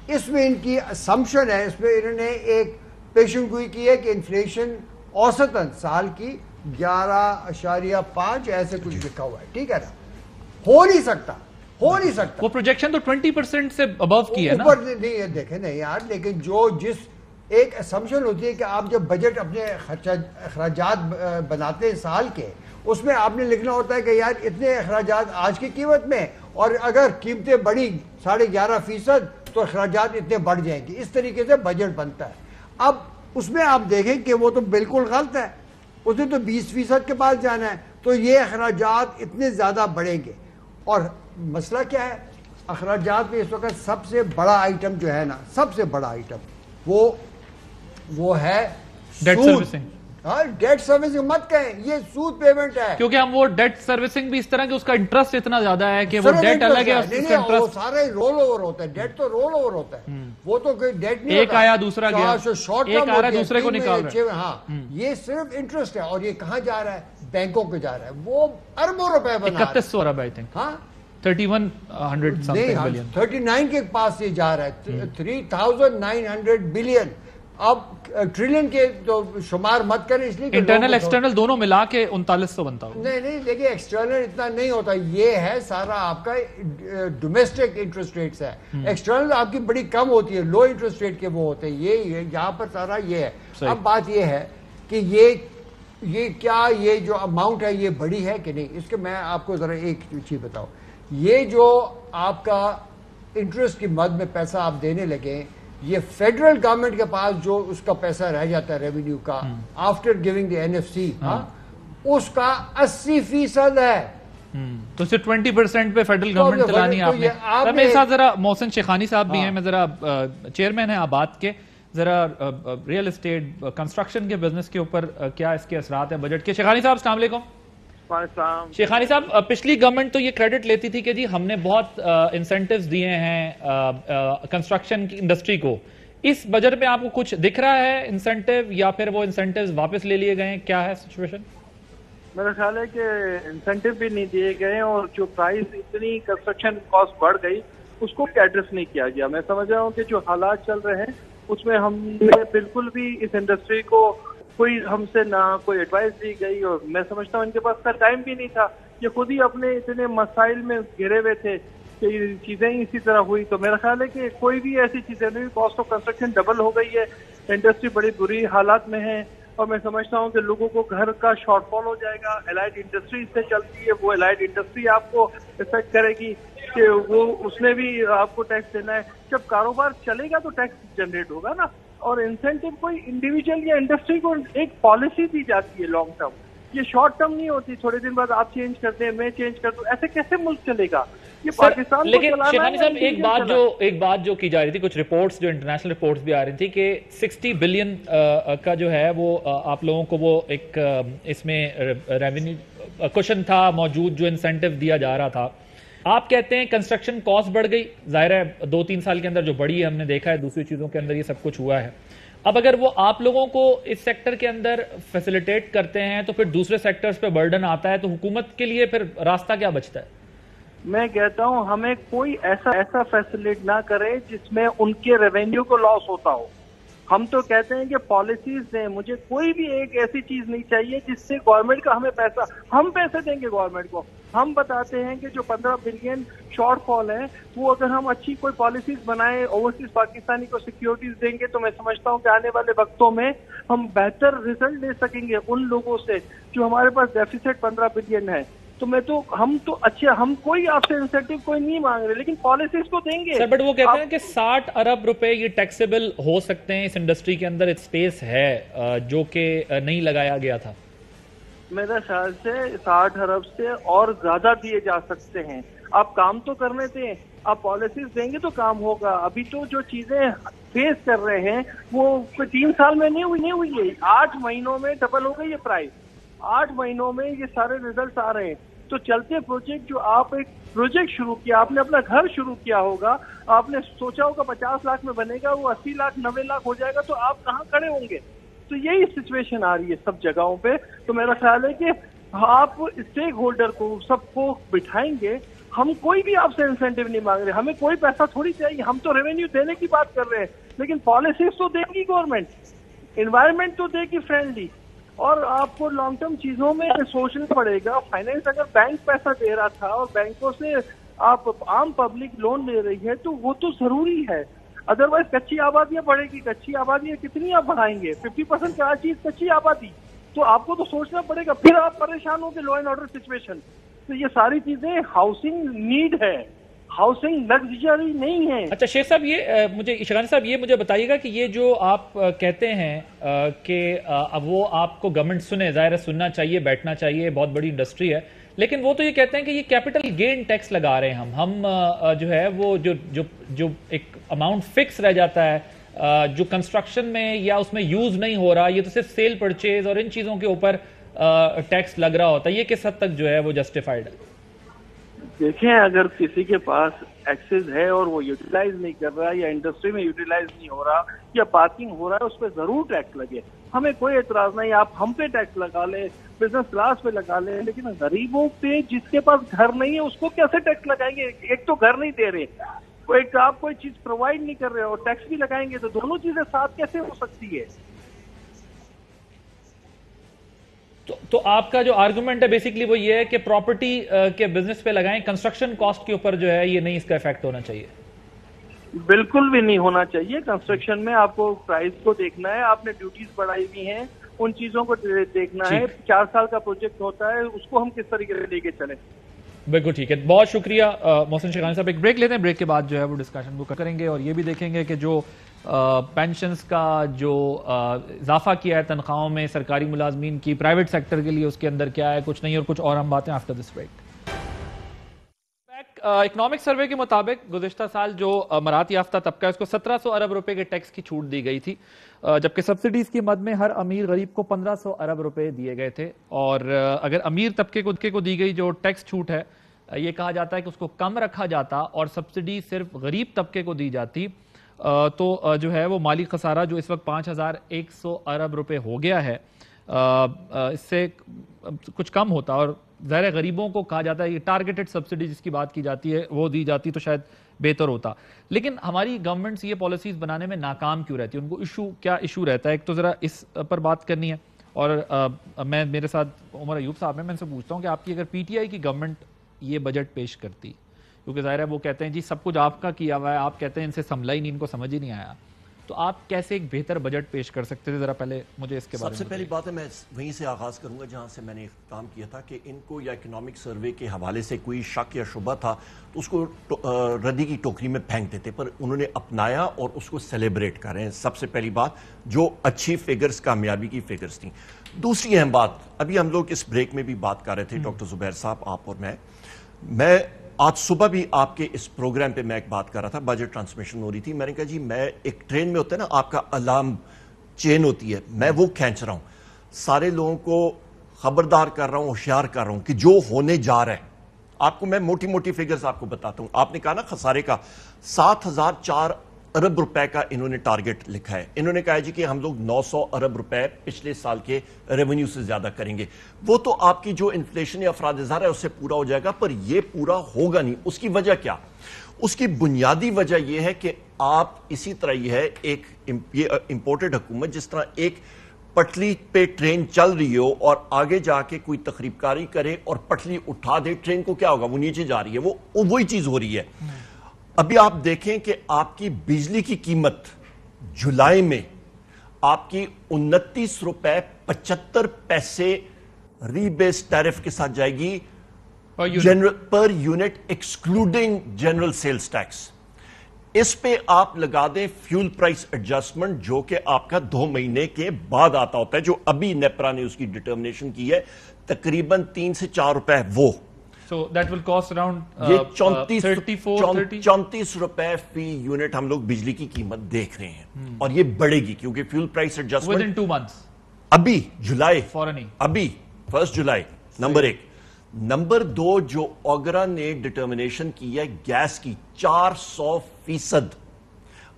اس میں ان کی اسمپشن ہے, اس میں انہوں نے ایک پیشن گوئی کی ہے کہ انفلیشن اوسطاً سال کی 11.5 ایسے کچھ لکھا ہوا ہے. ٹھیک ہے نا, ہو نہیں سکتا. وہ پروجیکشن تو 20% سے ابو کی ہے نا. اوپر نہیں, دیکھیں نہیں یار, لیکن جو جس ایک اسمپشن ہوتی ہے کہ آپ جب بجٹ اپنے اخراجات بناتے ہیں سال کے, اس میں آپ نے لکھنا ہوتا ہے کہ یار اتنے اخراجات آج کی قیمت میں, اور اگر قیمتیں بڑھی 11.5% تو اخراجات اتنے بڑھ جائیں گے. اس طریقے سے بجٹ بنتا ہے. اب اس میں آپ دیکھیں کہ وہ تو بالکل غلط ہے, اسے تو 20% کے پاس جانا ہے, تو یہ اخراجات اتنے زیادہ بڑھیں گے. اور مسئلہ کیا ہے؟ اخراجات میں اس وقت سب سے بڑا آئٹم جو ہے نا, سب سے بڑا آئٹم وہ ہے ڈیٹ سروسنگ. ہاں, ڈیٹ سروسنگ مت کہیں, یہ سود پیمنٹ ہے. کیونکہ ہم وہ ڈیٹ سروسنگ بھی اس طرح کہ اس کا انٹرسٹ اتنا زیادہ ہے کہ وہ ڈیٹ الگ ہے, وہ سارا رول اوور ہوتا ہے. ڈیٹ تو رول اوور ہوتا ہے, وہ تو کوئی ڈیٹ نہیں, ایک آیا دوسرا گیا, ایک آ رہا ہے دوسرے کو نکال رہا ہے. ہاں, یہ صرف انٹرسٹ ہے. اور یہ کہاں جا رہا ہے؟ بینکوں کو جا رہا ہے. وہ اربوں روپے بنا رہا ہے. 3100 ارب آئی تھنک. ہاں, 3100 بلین. 39 کے پاس یہ جا رہا ہے. 3900 بلین. اب ٹریلین کے تو شمار مت کریں, اس لیے انٹرنل ایکسٹرنل دونوں ملا کے 3900 بنتا ہو. نہیں, دیکھیں ایکسٹرنل اتنا نہیں ہوتا. یہ ہے سارا آپ کا ڈومیسٹک انٹرسٹ ریٹس ہے. ایکسٹرنل آپ کی بڑی کم ہوتی ہے, لو انٹرسٹ ریٹ کے وہ ہوتے ہیں. یہ یہاں پر سارا یہ ہے. اب بات یہ ہے کہ یہ کیا یہ جو اماؤنٹ ہے یہ بڑی ہے کہ نہیں. اس کے میں آپ کو ذرا ایک چیز بتاؤں. یہ جو آپ کا انٹرسٹ کی مد میں پیسہ آپ دینے لگے, یہ فیڈرل گورنمنٹ کے پاس جو اس کا پیسہ رہ جاتا ہے ریونیو کا آفٹر گیونگ دی NFC, اس کا 80% ہے. تو صرف 20% پہ فیڈرل گورنمنٹ چلانی ہے آپ نے. میرے ساتھ ذرا محسن شیخانی صاحب بھی ہیں, میں ذرا چیئرمین ہیں آباد کے, ذرا ریئل اسٹیٹ کنسٹرکشن کے بزنس کے اوپر کیا اس کے اثرات ہیں بجٹ کے. شیخانی صاحب السلام علیکم. شیخانی صاحب, پچھلی گورنمنٹ تو یہ کریڈٹ لیتی تھی کہ جی ہم نے بہت انسینٹیوز دیے ہیں کنسٹرکشن کی انڈسٹری کو. اس بجٹ میں آپ کو کچھ دکھ رہا ہے انسینٹیو, یا پھر وہ انسینٹیوز واپس لے لیے گئے ہیں؟ کیا ہے سچویشن؟ میرا خیال ہے کہ انسینٹیو بھی نہیں دیے گئے, اور جو پرائز اتنی کنسٹرکشن کاسٹ بڑھ گئی اس کو ایڈریس نہیں کیا گیا. میں سمجھ رہا ہوں کہ جو حالات چل رہے ہیں اس میں ہم نے بالکل بھی اس انڈسٹری کو کوئی ہم سے نہ کوئی ایڈوائس دی گئی, اور میں سمجھتا ہوں ان کے پاس کا ٹائم بھی نہیں تھا. یہ خود ہی اپنے اتنے مسائل میں گھرے ہوئے تھے کہ چیزیں اسی طرح ہوئی. تو میرا خیال ہے کہ کوئی بھی ایسی چیزیں نہیں. کاسٹ آف کنسٹرکشن ڈبل ہو گئی ہے, انڈسٹری بڑی بری حالات میں ہے, اور میں سمجھتا ہوں کہ لوگوں کو گھر کا شارٹ فال ہو جائے گا. الائڈ انڈسٹری سے چلتی ہے, وہ الائڈ انڈسٹری آپ کو افیکٹ کرے گی کہ وہ اس میں بھی آپ کو ٹیکس دینا ہے. جب کاروبار چلے گا تو ٹیکس جنریٹ ہوگا نا, اور انسینٹو کوئی انڈیویجل یا انڈسٹری کو ایک پالیسی دی جاتی ہے لانگ ٹرم, یہ شارٹ ٹرم نہیں ہوتی. تھوڑے دن بعد آپ چینج کرتے ہیں, میں چینج کرتا ہوں, ایسے کیسے ملک چلے گا؟ یہ پاکستان کو لیکن چلانا شیخانی صاحب ہے. ایک بات جو کی جا رہی تھی, کچھ رپورٹس جو انٹرنیشنل رپورٹس بھی آ رہی تھی کہ 60 بلین کا جو ہے وہ آپ لوگوں کو وہ ایک اس میں ریونیو کوشن تھا موجود جو انسینٹو دیا جا رہا تھا. آپ کہتے ہیں کنسٹرکشن کاسٹ بڑھ گئی, ظاہر ہے 2-3 سال کے اندر جو بڑھی ہے ہم نے دیکھا ہے, دوسری چیزوں کے اندر یہ سب کچھ ہوا ہے. اب اگر وہ آپ لوگوں کو اس سیکٹر کے اندر فیسیلیٹیٹ کرتے ہیں تو پھر دوسرے سیکٹرز پہ برڈن آتا ہے, تو حکومت کے لیے پھر راستہ کیا بچتا ہے؟ میں کہتا ہوں ہمیں کوئی ایسا فیسیلیٹ نہ کرے جس میں ان کے ریونیو کو لاس ہوتا ہو. ہم تو کہتے ہیں کہ پالیسیز دیں, مجھے کوئی بھی ایک ایسی چیز نہیں چاہیے جس سے گورنمنٹ کا ہمیں پیسہ, ہم پیسے دیں گے گورنمنٹ کو. ہم بتاتے ہیں کہ جو 15 بلین شارٹ فال ہے وہ اگر ہم اچھی کوئی پالیسیز بنائے, اوورسیز پاکستانی کو سیکیورٹیز دیں گے, تو میں سمجھتا ہوں کہ آنے والے وقتوں میں ہم بہتر رزلٹ لے سکیں گے ان لوگوں سے جو ہمارے پاس ڈیفیسٹ 15 بلین ہے. تو ہم تو اچھے, ہم کوئی آپ سے انسینٹیو کوئی نہیں مانگ رہے, لیکن پالیسیز تو دیں گے. سر بٹ وہ کہتے ہیں کہ 60 ارب روپے یہ ٹیکسیبل ہو سکتے ہیں, اس انڈسٹری کے اندر اسپیس ہے جو کہ نہیں لگایا گیا تھا. میرا خیال سے 60 ارب سے اور زیادہ دیے جا سکتے ہیں. آپ کام تو کرنے دیں, آپ پالیسیز دیں گے تو کام ہوگا. ابھی تو جو چیزیں فیس کر رہے ہیں وہ 3 سال میں نہیں ہوئی ہے, 8 مہینوں میں ڈبل ہو گئی یہ پرائز, 8 مہینوں میں یہ سارے ریزلٹس آ رہے ہیں. تو چلتے پروجیکٹ, جو آپ ایک پروجیکٹ شروع کیا, آپ نے اپنا گھر شروع کیا ہوگا, آپ نے سوچا ہوگا 50 لاکھ میں بنے گا, وہ 80 لاکھ 90 لاکھ ہو جائے گا, تو آپ کہاں کھڑے ہوں گے؟ تو یہی سچویشن آ رہی ہے سب جگہوں پہ. تو میرا خیال ہے کہ آپ اسٹیک ہولڈر کو سب کو بٹھائیں گے. ہم کوئی بھی آپ سے انسینٹیو نہیں مانگ رہے, ہمیں کوئی پیسہ تھوڑی چاہیے, ہم تو ریونیو دینے کی بات کر رہے ہیں, لیکن پالیسیز تو دے گی گورنمنٹ, انوائرمنٹ تو دے گی فرینڈلی, اور آپ کو لانگ ٹرم چیزوں میں سوچنا پڑے گا. فائنینس اگر بینک پیسہ دے رہا تھا اور بینکوں سے آپ عام پبلک لون لے رہی ہے تو وہ تو ضروری ہے, ادروائز کچی آبادیاں بڑھے گی. کچی آبادیاں کتنی آپ بڑھائیں گے؟ 50% کیا چیز کچی آبادی, تو آپ کو تو سوچنا پڑے گا. پھر آپ پریشان ہوں گے لا اینڈ آرڈر سچویشن. تو یہ ساری چیزیں ہاؤسنگ نیڈ ہے, ہاؤسنگ لگژری نہیں ہے. اچھا شیخ صاحب, یہ مجھے شیخانی صاحب یہ مجھے بتائیے گا کہ یہ جو آپ کہتے ہیں کہ اب وہ آپ کو گورنمنٹ سنے, ظاہر ہے سننا چاہیے, بیٹھنا چاہیے, بہت بڑی انڈسٹری ہے, لیکن وہ تو یہ کہتے ہیں کہ یہ کیپٹل گین ٹیکس لگا رہے ہیں ہم جو ہے وہ جو ایک اماؤنٹ فکس رہ جاتا ہے جو کنسٹرکشن میں یا اس میں یوز نہیں ہو رہا, یہ تو صرف سیل پرچیز اور ان چیزوں کے اوپر ٹیکس لگ رہا ہوتا ہے. یہ کس حد تک جو ہے وہ جسٹیفائڈ ہے؟ دیکھیں, اگر کسی کے پاس ایکسس ہے اور وہ یوٹیلائز نہیں کر رہا, یا انڈسٹری میں یوٹیلائز نہیں ہو رہا, یا پارکنگ ہو رہا ہے, اس پہ ضرور ٹیکس لگے, ہمیں کوئی اعتراض نہیں. آپ ہم پہ ٹیکس لگا لیں, بزنس کلاس پہ لگا لیں, لیکن غریبوں پہ, جس کے پاس گھر نہیں ہے, اس کو کیسے ٹیکس لگائیں گے؟ ایک تو گھر نہیں دے رہے, ایک آپ کوئی چیز پرووائڈ نہیں کر رہے اور ٹیکس بھی لگائیں گے, تو دونوں چیزیں ساتھ کیسے ہو سکتی ہے؟ تو آپ کا جو آرگومنٹ ہے بیسیکلی وہ یہ ہے کہ پراپرٹی کے بزنس پہ لگائیں, کنسٹرکشن کاسٹ کے اوپر جو ہے یہ نہیں اس کا افیکٹ ہونا چاہیے. بالکل بھی نہیں ہونا چاہیے. کنسٹرکشن میں آپ کو پرائز کو دیکھنا ہے, آپ نے ڈیوٹیز بڑھائی ہوئی ہیں, ان چیزوں کو دیکھنا ہے. 4 سال کا پروجیکٹ ہوتا ہے, اس کو ہم کس طریقے سے لے کے چلیں. بالکل ٹھیک ہے, بہت شکریہ محسن شیخانی صاحب. ایک بریک لیتے ہیں, بریک کے بعد جو ہے وہ ڈسکشن وہ کریں گے, اور یہ بھی دیکھیں گے کہ جو پینشنز کا جو اضافہ کیا ہے تنخواہوں میں سرکاری ملازمین کی پرائیویٹ سیکٹر کے لیے, اس کے اندر کیا ہے, کچھ نہیں, اور کچھ اور ہم باتیں after this break. Economic survey کے مطابق گزشتہ سال جو مراعات یافتہ طبقہ ہے اس کو 1700 ارب روپے کے ٹیکس کی چھوٹ دی گئی تھی, جبکہ سبسڈیز کی مد میں ہر امیر غریب کو 1500 ارب روپے دیے گئے تھے. اور اگر امیر طبقے کو دی گئی جو ٹیکس چھوٹ ہے, یہ کہا جاتا ہے کہ اس کو کم رکھا جاتا اور سبسڈی صرف غریب طبقے کو دی جاتی, تو جو ہے وہ مالی خسارہ جو اس وقت 5100 ارب روپے ہو گیا ہے, اس سے کچھ کم ہوتا. اور ظاہر غریبوں کو کہا جاتا ہے یہ ٹارگیٹڈ سبسڈی جس کی بات کی جاتی ہے وہ دی جاتی تو شاید بہتر ہوتا. لیکن ہماری گورنمنٹس یہ پالیسیز بنانے میں ناکام کیوں رہتی ہے؟ ان کو کیا ایشو رہتا ہے؟ ایک تو ذرا اس پر بات کرنی ہے. اور میں میرے ساتھ عمر ایوب صاحب ہیں, میں ان سے پوچھتا ہوں کہ آپ کی اگر پی ٹی آئی کی گورنمنٹ یہ بجٹ پیش کرتی, کیونکہ ظاہر ہے وہ کہتے ہیں جی سب کچھ آپ کا کیا ہوا ہے, آپ کہتے ہیں ان سے سنبھلا ہی نہیں, ان کو سمجھ ہی نہیں آیا, تو آپ کیسے ایک بہتر بجٹ پیش کر سکتے تھے؟ ذرا پہلے مجھے اس کے بارے میں سب سے پہلی بات ہے میں وہیں سے آغاز کروں گا جہاں سے میں نے کام کیا تھا کہ ان کو یا اکنامک سروے کے حوالے سے کوئی شک یا شبہ تھا تو اس کو ردی کی ٹوکری میں پھینک دیتے، پر انہوں نے اپنایا اور اس کو سیلیبریٹ کر رہے ہیں. سب سے پہلی بات جو اچھی فگرز، کامیابی کی فگرز تھیں. دوسری اہم بات، ابھی ہم لوگ اس بریک میں بھی بات کر رہے تھے ڈاکٹر زبیر صاحب، آپ اور میں آج صبح بھی آپ کے اس پروگرام پہ میں ایک بات کر رہا تھا، بجٹ ٹرانسمیشن ہو رہی تھی. میں نے کہا جی میں ایک ٹرین میں ہوتا ہے نا آپ کا الارم چین ہوتی ہے، میں وہ کھینچ رہا ہوں، سارے لوگوں کو خبردار کر رہا ہوں، ہوشیار کر رہا ہوں کہ جو ہونے جا رہا ہے. آپ کو میں موٹی موٹی فگرز آپ کو بتاتا ہوں. آپ نے کہا نا خسارے کا 7,004 ارب روپے کا انہوں نے ٹارگٹ لکھا ہے. انہوں نے کہا جی کہ ہم لوگ 900 ارب روپے پچھلے سال کے ریونیو سے زیادہ کریں گے. وہ تو آپ کی جو انفلیشن یا افراد زر ہے اس سے پورا ہو جائے گا، پر یہ پورا ہوگا نہیں. اس کی وجہ کیا؟ اس کی بنیادی وجہ یہ ہے کہ آپ اسی طرح یہ ہے ایک امپورٹڈ حکومت جس طرح ایک پٹلی پہ ٹرین چل رہی ہو اور آگے جا کے کوئی تخریب کاری کرے اور پٹلی اٹھا دے، ٹرین کو کیا ہوگا؟ وہ نیچے جا رہی ہے. وہ وہی چیز ہو رہی ہے. ابھی آپ دیکھیں کہ آپ کی بجلی کی قیمت جولائی میں آپ کی 29 روپے 75 پیسے ری بیس ٹیرف کے ساتھ جائے گی پر unit excluding general sales tax. اس پہ آپ لگا دیں فیول پرائس ایڈجسٹمنٹ جو کہ آپ کا 2 مہینے کے بعد آتا ہوتا ہے، جو ابھی نیپرا نے اس کی ڈٹرمنیشن کی ہے، تقریباً 3 سے 4 روپے. وہ So that will cost around یہ 34 روپے فی یونٹ ہم لوگ بجلی کی قیمت دیکھ رہے ہیں، اور یہ بڑھے گی کیونکہ fuel price adjustment within 2 months ابھی جولائی فورنی ابھی 1 جولائی. نمبر 1. نمبر 2 جو اوگرا نے ڈٹرمنیشن کی ہے گیس کی 400%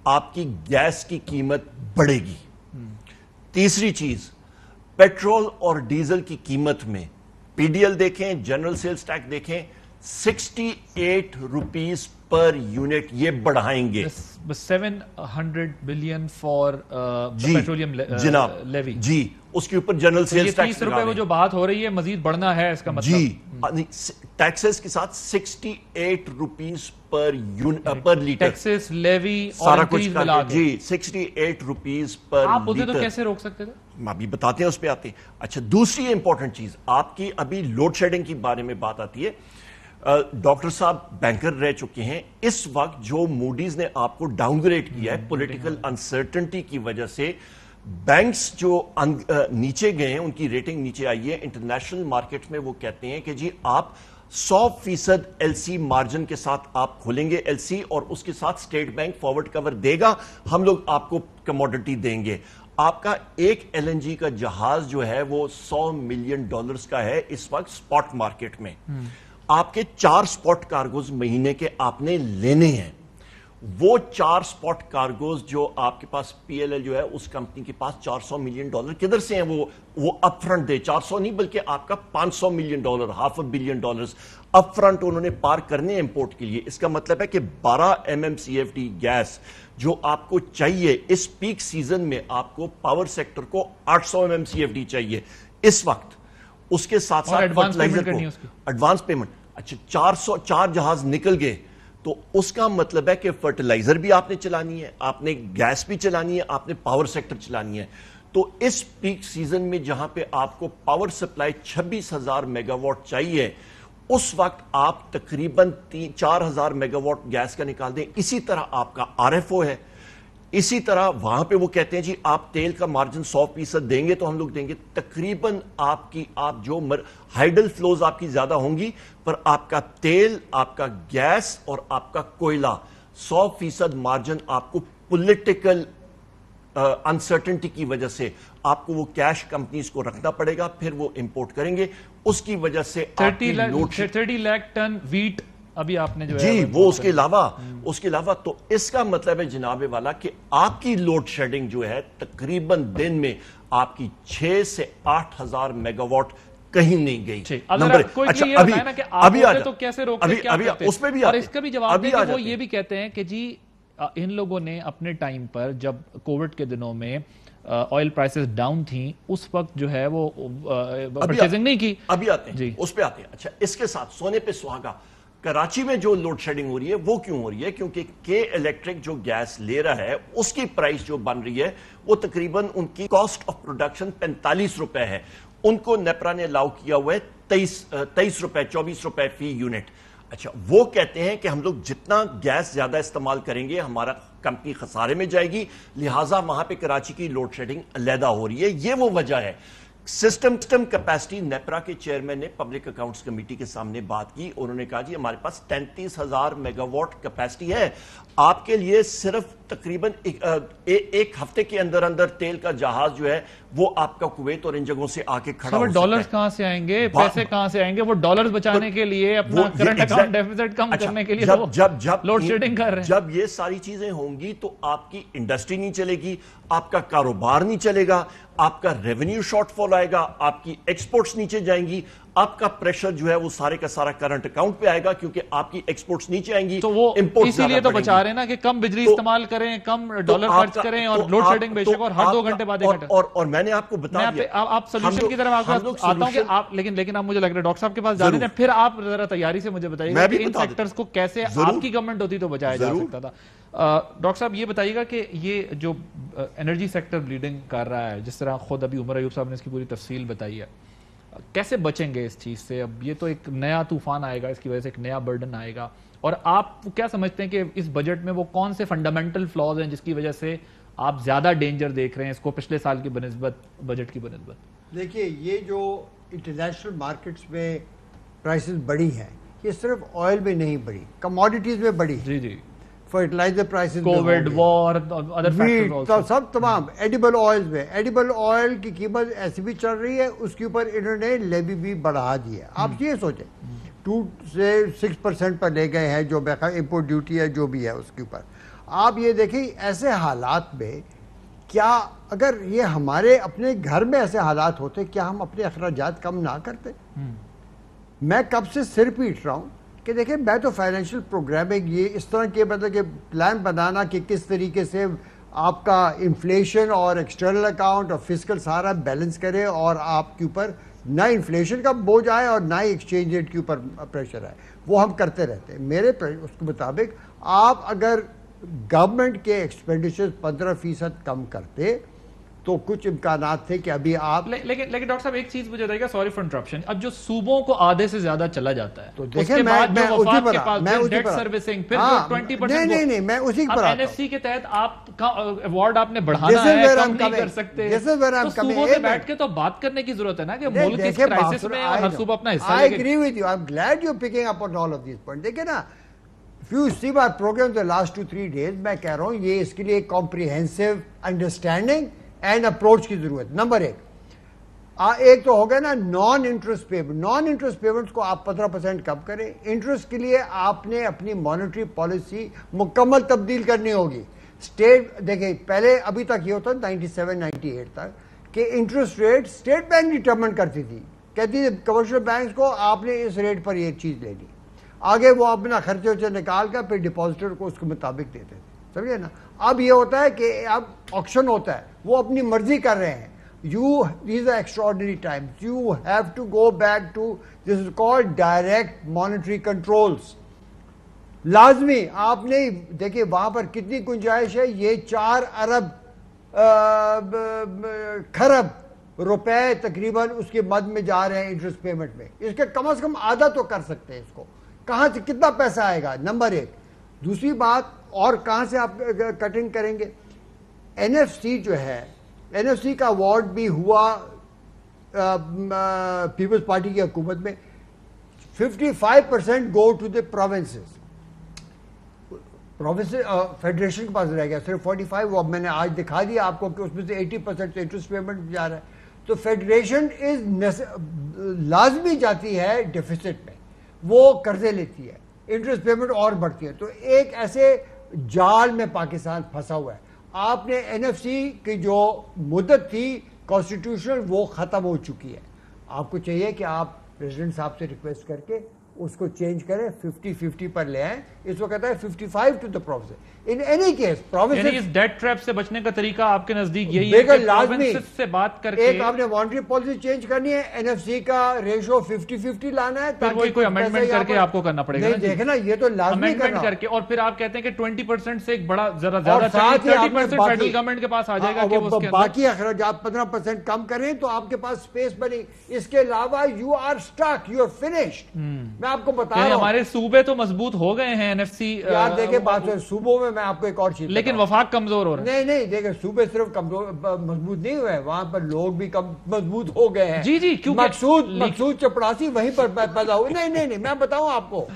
آپ کی گیس کی قیمت بڑھے گی. تیسری چیز پیٹرول اور ڈیزل کی قیمت میں پی ڈی ایل دیکھیں، جنرل سیلز ٹیکس دیکھیں، 68 روپیز پر یونٹ یہ بڑھائیں گے. 700 بلین فار جی پیٹرولیم جناب لیوی. جی اس کے اوپر جنرل سیلز ٹیکس 30 روپے وہ جو بات ہو رہی ہے مزید بڑھنا ہے، اس کا مطلب جی ٹیکسز کے ساتھ 68 rupees per litre taxes levy سارا کچھ جی 68 روپیز پر آپ اسے تو کیسے روک سکتے تھے؟ ابھی بتاتے ہیں، اس پہ آتے ہیں. اچھا دوسری امپورٹنٹ چیز آپ کی ابھی لوڈ شیڈنگ کی بارے میں بات آتی ہے. ڈاکٹر صاحب بینکر رہ چکے ہیں. اس وقت جو موڈیز نے آپ کو ڈاؤن گریڈ کیا ہے پولیٹیکل انسرٹنٹی کی وجہ سے، بینکس جو نیچے گئے ہیں ان کی ریٹنگ نیچے آئی ہے. انٹرنیشنل مارکیٹ میں وہ کہتے ہیں کہ جی آپ 100% ایل سی مارجن کے ساتھ آپ کھولیں گے ایل سی، اور اس کے ساتھ اسٹیٹ بینک فارورڈ کور دے گا، ہم لوگ آپ کو کموڈٹی دیں گے. آپ کا ایک ایل این جی کا جہاز جو ہے وہ $100 ملین کا ہے اس وقت سپاٹ مارکیٹ میں. آپ کے 4 سپاٹ کارگوز مہینے کے آپ نے لینے ہیں. وہ 4 سپاٹ کارگوز جو آپ کے پاس پی ایل ایل جو ہے اس کمپنی کے پاس $400 ملین کدھر سے ہیں؟ وہ اپ فرنٹ دے 400 نہیں بلکہ آپ کا $500 ملین $500 ملین اپ فرنٹ انہوں نے پار کرنے امپورٹ کے لیے. اس کا مطلب ہے کہ 12 MMCFD گیس جو آپ کو چاہیے اس پیک سیزن میں، آپ کو پاور سیکٹر کو 800 MMCFD چاہیے اس وقت. اس کے ساتھ ساتھ فرٹیلائزر کو ایڈوانس پیمنٹ. اچھا 404 جہاز نکل گئے تو اس کا مطلب ہے کہ فرٹیلائزر بھی آپ نے چلانی ہے، آپ نے گیس بھی چلانی ہے، آپ نے پاور سیکٹر چلانی ہے. تو اس پیک سیزن میں جہاں پہ آپ کو پاور سپلائی 26,000 میگا واٹ چاہیے، اس وقت آپ تقریباً 4,000 میگا واٹ گیس کا نکال دیں. اسی طرح آپ کا آر ایف او ہے، اسی طرح وہاں پہ وہ کہتے ہیں جی آپ تیل کا مارجن 100% دیں گے تو ہم لوگ دیں گے. تقریباً آپ جو ہائیڈل فلوز آپ کی زیادہ ہوں گی، پر آپ کا تیل، آپ کا گیس اور آپ کا کوئلہ 100% مارجن آپ کو پولیٹیکل انسرٹنٹی کی وجہ سے آپ کو وہ کیش کمپنیز کو رکھنا پڑے گا، پھر وہ امپورٹ کریں گے. اس کی وجہ سے 30 لاکھ ٹن ویٹ ابھی آپ نے جو جی وہ اس کے علاوہ تو اس کا مطلب ہے جناب والا کہ آپ کی لوڈ شیڈنگ جو ہے تقریباً دن میں آپ کی 6 سے 8,000 میگا واٹ کہیں نہیں گئی. ابھی تو کیسے روکتے ہیں؟ اس پہ بھی اور اس کا بھی جواب دیں کہ وہ یہ بھی کہتے ہیں کہ جی ان لوگوں نے اپنے ٹائم پر جب کووڈ کے دنوں میں آئل پرائسز ڈاؤن تھیں اس وقت جو ہے وہ پرچیزنگ نہیں کی. ابھی آتے ہیں اس پہ آتے ہیں. اچھا اس کے ساتھ سونے پہ سہاگا کراچی میں جو لوڈ شیڈنگ ہو رہی ہے وہ کیوں ہو رہی ہے؟ کیونکہ کے الیکٹرک جو گیس لے رہا ہے اس کی پرائس جو بن رہی ہے وہ تقریباً ان کی کاسٹ آف پروڈکشن 45 روپے ہے. ان کو نیپرا نے الاؤ کیا ہوا ہے 23 روپے 24 روپے فی یونٹ. اچھا وہ کہتے ہیں کہ ہم لوگ جتنا گیس زیادہ استعمال کریں گے ہمارا کمپنی خسارے میں جائے گی, لہٰذا وہاں پہ کراچی کی لوڈ شیڈنگ علیحدہ ہو رہی ہے. یہ وہ وجہ ہے. سسٹم کیپیسٹی نیپرا کے چیئرمین نے پبلک اکاؤنٹس کمیٹی کے سامنے بات کی. انہوں نے کہا جی ہمارے پاس 33,000 میگا واٹ کیپیسٹی ہے, آپ کے لیے صرف تقریباً ایک ہفتے کے اندر تیل کا جہاز جو ہے وہ آپ کا کویت اور ان جگہوں سے آ کے کھڑا ہو سکتا ہے. ڈالرز کہاں سے آئیں گے, پیسے کہاں سے آئیں گے؟ وہ ڈالرز بچانے کے لیے, اپنا کرنٹ اکاؤنٹ ڈیفیسٹ کم کرنے کے لیے جب لوڈ شیڈنگ کر رہے ہیں. جب یہ ساری چیزیں ہوں گی تو آپ کی انڈسٹری نہیں چلے گی, آپ کا کاروبار نہیں چلے گا, آپ کا ریونیو شارٹ فال آئے گا, آپ کی ایکسپورٹس نیچے جائیں گی, آپ کا پریشر جو ہے وہ سارے کا سارا کرنٹ اکاؤنٹ پہ آئے گا کیونکہ آپ کی ایکسپورٹس نیچے آئیں گی. تو وہ اسی لیے تو بچا رہے ہیں نا کہ کم بجلی استعمال کریں, کم ڈالر خرچ کریں اور لوڈ شیڈنگ بے شک اور ہر 2 گھنٹے بعد اور میں نے آپ کو بتا دیا. آپ سولوشن کی طرف آتا ہوں کہ آپ لیکن آپ مجھے لگ رہا ہے ڈاکٹر صاحب کے پاس جانے دیں, پھر آپ ذرا تیاری سے مجھے بتائیے گا کہ ان سیکٹرز کو کیسے آپ کی گورنمنٹ ہوتی تو بچایا جا سکتا تھا. ڈاکٹر صاحب یہ بتائیے گا کہ یہ جو انرجی سیکٹر بلیڈنگ کر رہا ہے, جس طرح خود ابھی عمر ایوب صاحب نے اس کی پوری تفصیل بتائی ہے, کیسے بچیں گے اس چیز سے؟ اب یہ تو ایک نیا طوفان آئے گا, اس کی وجہ سے ایک نیا برڈن آئے گا, اور آپ کیا سمجھتے ہیں کہ اس بجٹ میں وہ کون سے فنڈامنٹل فلاز ہیں جس کی وجہ سے آپ زیادہ ڈینجر دیکھ رہے ہیں اس کو پچھلے سال کی بنسبت, بجٹ کی بنسبت؟ دیکھیے یہ جو انٹرنیشنل مارکیٹس میں پرائسز بڑی ہیں, یہ صرف آئل میں نہیں بڑی, کموڈیٹیز میں بڑی. جی جی, فرٹیلائزر پرائسز, کووڈ وار, ادر فیکٹرز, سب تمام. ایڈیبل آئلز میں, ایڈیبل آئل کی قیمت ایسی بھی چل رہی ہے, اس کے اوپر انہوں نے لیوی بھی بڑھا دی ہے. آپ یہ سوچیں 2 سے 6% پر لے گئے ہیں جو امپورٹ ڈیوٹی ہے جو بھی ہے اس کے اوپر. آپ یہ دیکھیں ایسے حالات میں کیا اگر یہ ہمارے اپنے گھر میں ایسے حالات ہوتے کیا ہم اپنے اخراجات کم نہ کرتے؟ میں کب سے سر پیٹ رہا ہوں کہ دیکھیں میں تو فائنینشیل پروگرامنگ یہ اس طرح کے مطلب کہ پلان بنانا کہ کس طریقے سے آپ کا انفلیشن اور ایکسٹرنل اکاؤنٹ اور فسکل سارا بیلنس کرے اور آپ کے اوپر نہ انفلیشن کا بوجھ آئے اور نہ ایکسچینج ریٹ کے اوپر پریشر آئے, وہ ہم کرتے رہتے ہیں. میرے اس کے مطابق آپ اگر گورنمنٹ کے ایکسپینڈیچر 15% کم کرتے تو کچھ امکانات تھے کہ ابھی آپ لیکن ڈاکٹر صاحب ایک چیز مجھے بتائیے گا, سوری فار انٹرپشن, اب جو صوبوں کو آدھے سے زیادہ چلا جاتا ہے تو دیکھیں میں اسی پر ڈیٹ سروسنگ پھر 20% نہیں میں اسی پر این ایف سی کے تحت آپ کا ایوارڈ آپ نے بڑھانا ہے, کم نہیں کر سکتے, تو صوبوں سے بیٹھ کے تو بات کرنے کی ضرورت ہے نا کہ ملک اس کرائسس میں اور ہر صوبہ اپنا حصہ لے کے. I agree with you. I'm glad you're picking up on all of these points. دیکھیں نا, if you see my program the last 2-3 days, میں کہہ رہا ہوں یہ اس کے لیے comprehensive understanding اینڈ اپروچ کی ضرورت. نمبر ایک تو ہوگا نا naan interest payment. Naan interest payments کو آپ 15% کم کریں. انٹرسٹ کے لیے آپ نے اپنی مانیٹری پالیسی مکمل تبدیل کرنی ہوگی. اسٹیٹ دیکھیں پہلے ابھی تک یہ ہوتا 97-98 تک کہ interest rate state bank determine کرتی تھی, کہتی تھی کمرشل بینکس کو آپ نے اس ریٹ پر یہ چیز لینی, آگے وہ اپنا خرچے ورچے نکال کر پھر ڈپازیٹر کو اس کے مطابق دیتے تھے, سمجھے نا. اب یہ ہوتا ہے کہ اب آکشن ہوتا ہے, وہ اپنی مرضی کر رہے ہیں. These are extraordinary times. You have to go back to, this is called direct monetary controls. لازمی آپ نے دیکھیں وہاں پر کتنی گنجائش ہے, یہ 4 ارب کھرب روپے تقریباً اس کے مد میں جا رہے ہیں انٹرسٹ پیمنٹ میں. اس کے کم از کم آدھا تو کر سکتے ہیں, اس کو کہاں سے کتنا پیسہ آئے گا, نمبر 1. دوسری بات, اور کہاں سے آپ کٹنگ کریں گے؟ این ایف سی جو ہے, این ایف سی کا ایوارڈ بھی ہوا پیپلز پارٹی کی حکومت میں. 55% go to the provinces. Federation کے پاس رہ گیا صرف 45. وہ اب میں نے آج دکھا دیا آپ کو کہ اس میں سے 80% انٹرسٹ پیمنٹ جا رہا ہے. تو فیڈریشن لازمی جاتی ہے ڈیفیسٹ میں, وہ قرضے لیتی ہے, انٹرسٹ پیمنٹ اور بڑھتی ہے. تو ایک ایسے جال میں پاکستان پھنسا ہوا ہے. آپ نے این ایف سی کی جو مدت تھی کانسٹیٹیوشنل وہ ختم ہو چکی ہے. آپ کو چاہیے کہ آپ پریزیڈنٹ صاحب سے ریکویسٹ کر کے اس کو چینج کریں 50-50 پر لے آئیں. اس کو کہتا ہے 55 to the province. In any case province اس ڈیٹ ٹریپ سے بچنے کا طریقہ آپ کے نزدیک یہی ہے کہ پروونسز سے بات کر کے ایک آپ نے مانیٹری پالیسی چینج کرنی ہے, NFC کا ریشو 50-50 لانا ہے, پھر وہی کوئی امینڈمنٹ کر کے آپ کو کرنا پڑے گا. نہیں دیکھنا یہ تو لازمی کرنا کر کے, اور پھر آپ کہتے ہیں کہ 20% سے ایک بڑا ذرا زیادہ 30% فیڈرل گورنمنٹ کے پاس آ جائے گا کہ باقی اخراجات 15% کم کریں تو آپ کے پاس اسپیس بنی. اس کے علاوہ you are stuck, you are finished. میں آپ کو بتا رہا ہوں ہمارے صوبے تو مضبوط ہو گئے ہیں NFC. یار دیکھیں بات صوبوں میں آپ کو ایک اور چیز, لیکن وفاق کمزور ہو رہا ہے. نہیں دیکھیں صوبے صرف مضبوط نہیں ہوئے, وہاں پر لوگ بھی مضبوط ہو گئے ہیں. جی مقصود چپڑاسی وہیں پر پیدا ہوئے. نہیں میں بتاؤں آپ کو.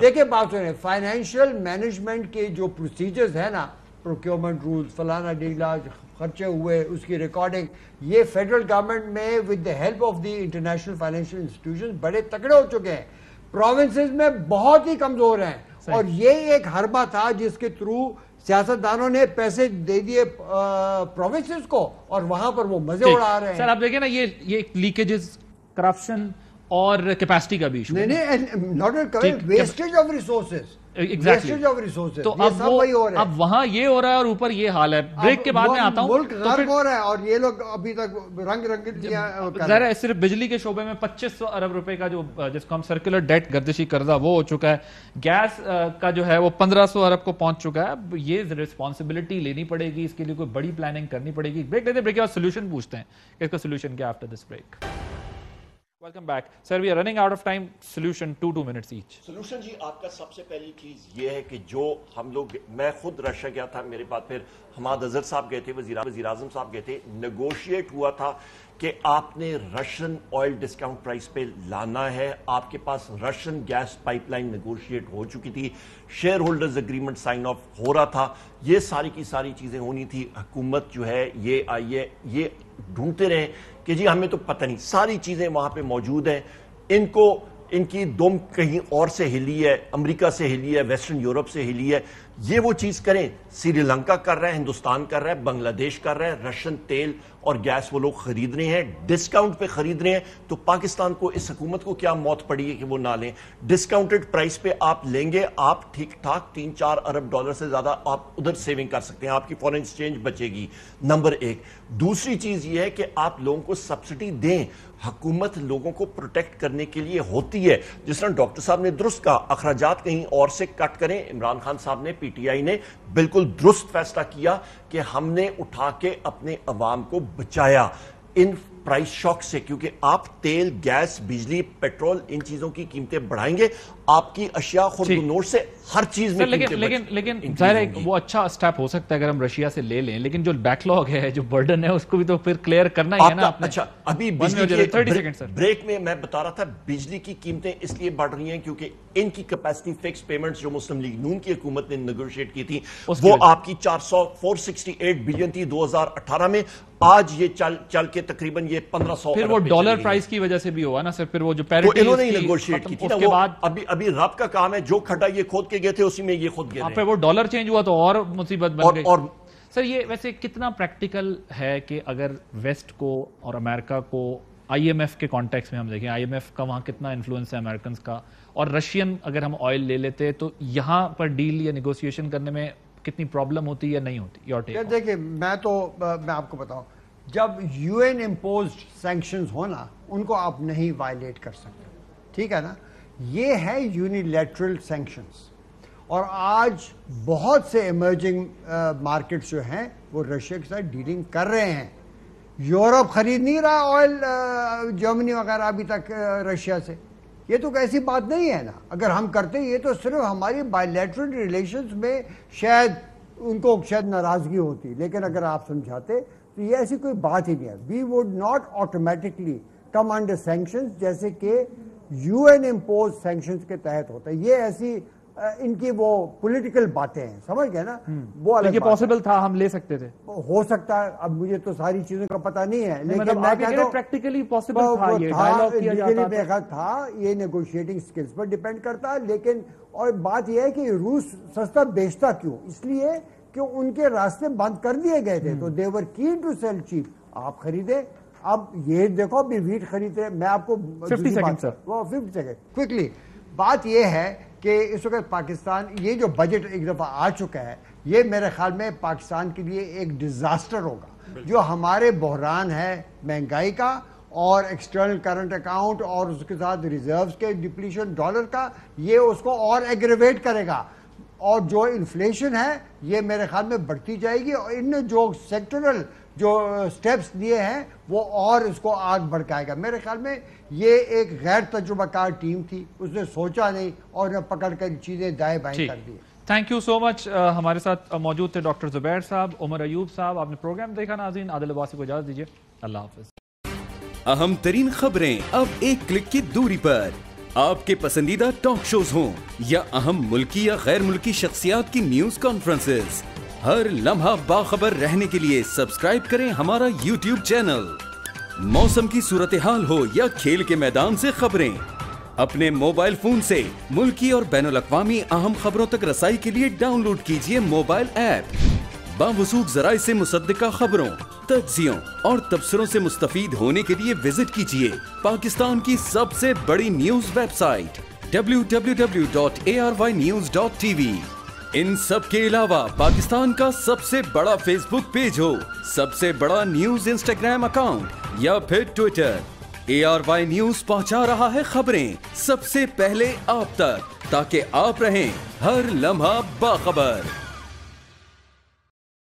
دیکھیں بات سنیں, فائنینشیل مینجمنٹ کے جو پروسیجرز ہیں نا, پروکیورمنٹ رولز, فلانا ڈیلا خرچے ہوئے, اس کی ریکارڈنگ, یہ فیڈرل گورنمنٹ میں with the help of the international financial institution بڑے تکڑے ہو چکے ہیں. پروونسز میں بہت ہی کمزور ہیں, اور یہ ایک حربہ تھا جس کے تھرو سیاستدانوں نے پیسے دے دیے پروونسز کو, اور وہاں پر وہ مزے اڑا رہے ہیں. سر آپ دیکھیں نا, یہ لیکیجز, کرپشن اور کیپیسٹی کا بھی ایشو. نہیں ناٹ ویسٹیج آف ریسورسز. تو اب وہاں یہ ہو رہا ہے اور اوپر یہ حال ہے. بریک کے بعد میں آتا ہوں. ملک غرق ہو رہا ہے اور یہ لوگ ابھی تک رنگ ظاہر ہے صرف بجلی کے شعبے میں 2500 ارب روپے کا جو جس کو ہم سرکولر ڈیٹ گردشی قرضہ وہ ہو چکا ہے. گیس کا جو ہے وہ 1500 ارب کو پہنچ چکا ہے. یہ ریسپانسبلٹی لینی پڑے گی, اس کے لیے کوئی بڑی پلاننگ کرنی پڑے گی. بریک لیتے ہیں, بریک کے بعد سولوشن پوچھتے ہیں کہ اس کا سولوشن کیا after this break. Welcome back. Sir, we are running out of time. Solution 2 minutes each. Solution جی آپ کا سب سے پہلی چیز یہ ہے کہ جو ہم لوگ, میں خود رشیا گیا تھا, میرے بعد پھر حماد اظہر صاحب گئے تھے, وزیر اعظم صاحب گئے تھے, نیگوشیٹ ہوا تھا کہ آپ نے رشین آئل ڈسکاؤنٹ پرائس پہ لانا ہے. آپ کے پاس Russian gas pipeline negotiate ہو چکی تھی, shareholders agreement sign off ہو رہا تھا. یہ ساری کی ساری چیزیں ہونی تھی. حکومت جو ہے یہ آئی ہے, یہ ڈھونڈتے رہے کہ جی ہمیں تو پتہ نہیں, ساری چیزیں وہاں پہ موجود ہیں. ان کی دم کہیں اور سے ہلی ہے, امریکہ سے ہلی ہے, ویسٹرن یورپ سے ہلی ہے. یہ وہ چیز کریں. سری لنکا کر رہا ہے, ہندوستان کر رہا ہے, بنگلہ دیش کر رہا ہے. رشین تیل اور گیس وہ لوگ خرید رہے ہیں, ڈسکاؤنٹ پہ خرید رہے ہیں. تو پاکستان کو, اس حکومت کو کیا موت پڑی ہے کہ وہ نہ لیں؟ ڈسکاؤنٹڈ پرائس پہ آپ لیں گے, آپ ٹھیک ٹھاک 3-4 ارب ڈالر سے زیادہ آپ ادھر سیونگ کر سکتے ہیں, آپ کی فورن ایکسچینج بچے گی. نمبر 1. دوسری چیز یہ ہے کہ آپ لوگوں کو سبسڈی دیں. حکومت لوگوں کو پروٹیکٹ کرنے کے لیے ہوتی ہے. جس طرح ڈاکٹر صاحب نے درست کہا, اخراجات کہیں اور سے کٹ کریں. عمران خان صاحب نے, PTI نے بالکل درست فیصلہ کیا کہ ہم نے اٹھا کے اپنے عوام کو بچایا ان پرائس شاک سے, کیونکہ آپ تیل, گیس, بجلی, پیٹرول, ان چیزوں کی قیمتیں بڑھائیں گے, آپ کی اشیاء خرد و نوش سے ہر چیز میں لیکن ظاہر ہے وہ اچھا سٹیپ ہو سکتا ہے اگر ہم رشیا سے لے لیں, لیکن جو بیک لاگ ہے, جو برڈن ہے, اس کو بھی تو پھر کلیئر کرنا ہی ہے نا. اچھا ابھی بریک میں بتا رہا تھا, بجلی کی قیمتیں اس لیے بڑھ رہی ہیں کیونکہ ان کی کیپیسٹی فکس پیمنٹس جو مسلم لیگ نون کی حکومت نے نیگوشیٹ کی تھی وہ آپ کی 468 بلین تھی 2018 میں. آج یہ چل کے تقریباً یہ 1500. پھر وہ ڈالر پرائس کی وجہ سے بھی ہوا نا سر, پھر وہ جو پیریٹی انہوں نے نیگوشیٹ کی تھی نا, وہ ابھی رب کا کام ہے, جو کھڈا یہ کھود کے گئے تھے اسی میں یہ خود گئے. پھر وہ ڈالر چینج ہوا تو اور مصیبت بن گئی. سر یہ ویسے کتنا پریکٹیکل ہے کہ اگر ویسٹ کو اور امریکہ کو IMF کے کانٹیکس میں ہم دیکھیں, IMF کا وہاں کتنا انفلوئنس ہے امریکنز کا, اور رشین اگر ہم آئل لے لیتے تو یہاں پر ڈیل یا نیگوسیشن کرنے میں کتنی پرابلم ہوتی یا نہیں ہوتی؟ دیکھیں میں آپ کو بتاؤں, جب UN امپوزڈ سینکشنز ہونا ان کو آپ نہیں وائلیٹ کر سکتے, ٹھیک ہے نا. یہ ہے یونیلیٹرل سینکشنز, اور آج بہت سے ایمرجنگ مارکیٹس جو ہیں وہ رشیا کے ساتھ ڈیلنگ کر رہے ہیں. یورپ خرید نہیں رہا آئل, جرمنی وغیرہ ابھی تک رشیا سے. یہ تو ایسی بات نہیں ہے نا. اگر ہم کرتے یہ تو صرف ہماری بائیلیٹرل ریلیشنز میں شاید ان کو شاید ناراضگی ہوتی, لیکن اگر آپ سمجھاتے تو یہ ایسی کوئی بات ہی نہیں ہے. We would not automatically come under sanctions جیسے کہ UN امپوز سینکشنز کے تحت ہوتا ہے. یہ ایسی ان کی وہ پولیٹیکل باتیں ہیں, سمجھ گئے نا. وہ یہ پاسبل تھا, ہم لے سکتے تھے, ہو سکتا ہے. اب مجھے تو ساری چیزوں کا پتہ نہیں ہے, لیکن میں کہتا ہوں پریکٹیکلی پاسبل تھا, یہ ڈائیلاگ کیا جاتا تھا. یہ نیگوشیٹنگ سکلز پر ڈیپینڈ کرتا ہے. لیکن اور بات یہ ہے کہ روس سستا بیچتا کیوں؟ اس لیے کہ ان کے راستے بند کر دیے گئے تھے, تو they were keen to sell cheap. آپ خریدے. اب یہ دیکھو ابھی ویٹ خریدے, میں آپ کو 50 سیکنڈ سر, 50 سیکنڈ کوئکلی بات یہ ہے کہ اس وقت پاکستان یہ جو بجٹ ایک دفعہ آ چکا ہے یہ میرے خیال میں پاکستان کے لیے ایک ڈیزاسٹر ہوگا. جو ہمارے بحران ہے مہنگائی کا اور ایکسٹرنل کرنٹ اکاؤنٹ اور اس کے ساتھ ریزروز کے ڈپلیشن ڈالر کا, یہ اس کو اور ایگریویٹ کرے گا. اور جو انفلیشن ہے یہ میرے خیال میں بڑھتی جائے گی, اور ان نے جو سیکٹرل جو سٹیپس لیے ہیں وہ اور اس کو آگ بھڑکائے گا. میرے خیال میں یہ ایک غیر تجربہ کار ٹیم تھی, اس نے سوچا نہیں اور نے پکڑ کر چیزیں دائیں بائیں کر دی. تھینک یو سو مچ. ہمارے ساتھ موجود تھے ڈاکٹر زبیر صاحب, عمر ایوب صاحب. آپ نے پروگرام دیکھا. ناظرین, عادل عباسی کو اجازت دیجیے. اللہ حافظ. اہم ترین خبریں اب ایک کلک کی دوری پر. آپ کے پسندیدہ ٹاک شوز ہوں یا اہم ملکی یا غیر ملکی شخصیات کی نیوز کانفرنسز, ہر لمحہ باخبر رہنے کے لیے سبسکرائب کریں ہمارا یوٹیوب چینل. موسم کی صورتحال ہو یا کھیل کے میدان سے خبریں, اپنے موبائل فون سے ملکی اور بین الاقوامی اہم خبروں تک رسائی کے لیے ڈاؤن لوڈ کیجیے موبائل ایپ. باوثوق ذرائع سے مصدقہ خبروں, تجزیوں اور تبصروں سے مستفید ہونے کے لیے وزٹ کیجیے پاکستان کی سب سے بڑی نیوز ویب سائٹ www.arYnews.tv. ان سب کے علاوہ پاکستان کا سب سے بڑا فیس بک پیج ہو, سب سے بڑا نیوز انسٹاگرام اکاؤنٹ یا پھر ٹویٹر, ARY نیوز پہنچا رہا ہے خبریں سب سے پہلے آپ تک, تاکہ آپ رہیں ہر لمحہ باخبر.